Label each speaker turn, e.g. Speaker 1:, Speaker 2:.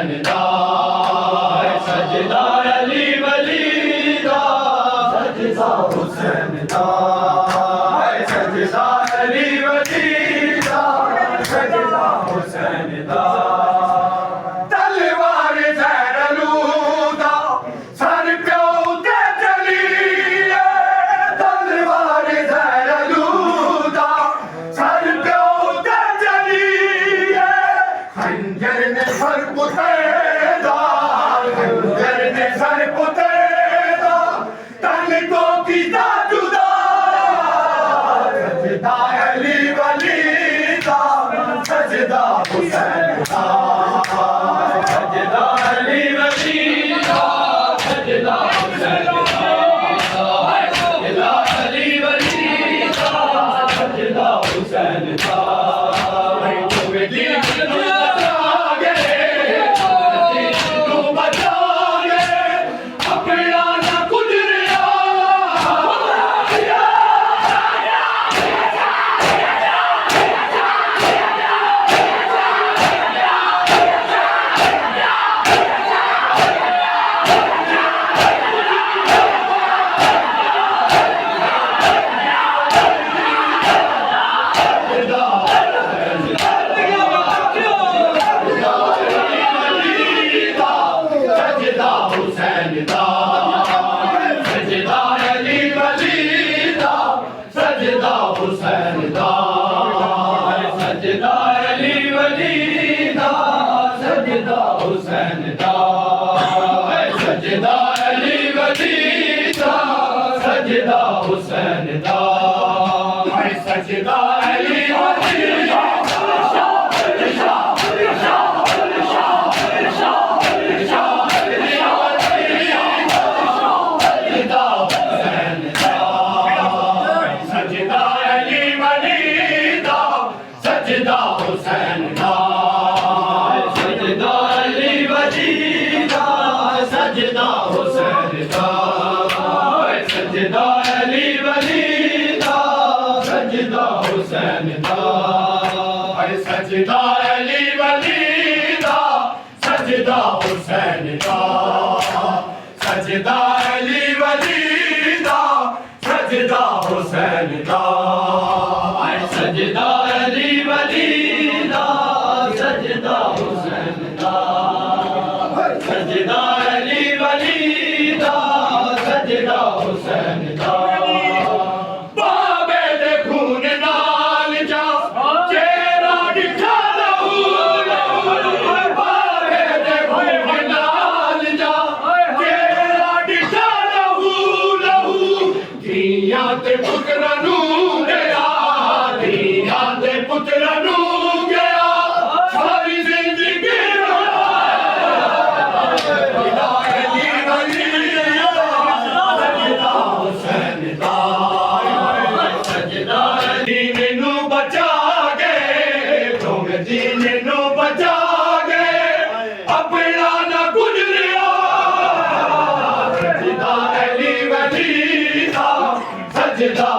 Speaker 1: हुसैन दा सजदा अली वली दा सजदा हुसैन दा सजदा अली वली दा सजदा हुसैन दा तलवार ज़ैनू दा सर प्यो ते चली तलवार ज़ैनू दा सर प्यो ते चली खंजर ने सर पुतेदा खंजर ने सर पुतेदा तन तो कीता जुदा सजदा अली वली दा सजदा हुसैन दा सजदा अली वली दा सजदा हुसैन दा सजदा अली वली दा सजदा हुसैन दा हुसैन दा सजदा अली वली दा सजदा हुसैन दा सजदा अली वली दा सजदा हुसैन दा सजदा अली वली दा सजदा हुसैन दा सजदा अली वली दा सजदा हुसैन दा सजदा अली वली दा सजदा हुसैन दा सजदा अली वली दा सजदा हुसैन दा सजदा अली वली दा सजदा हुसैन दा सजदा अली वली दा सजदा हुसैन दा सजदा अली वली दा सजदा हुसैन दा बाबे दे खून नाल जा चेहरा दिखा लहू बाबे दे खून नाल जा चेहरा दिखा लहू धीयां ते पुत्रां नूं पुत्रा नू गया सारी जिंदगी सजदा हुसैन दा सजदा अली मैनू बचा गए तुम जी मैनू बचा गए अपना ना गुजरिया सजदा अली वली दा सजदा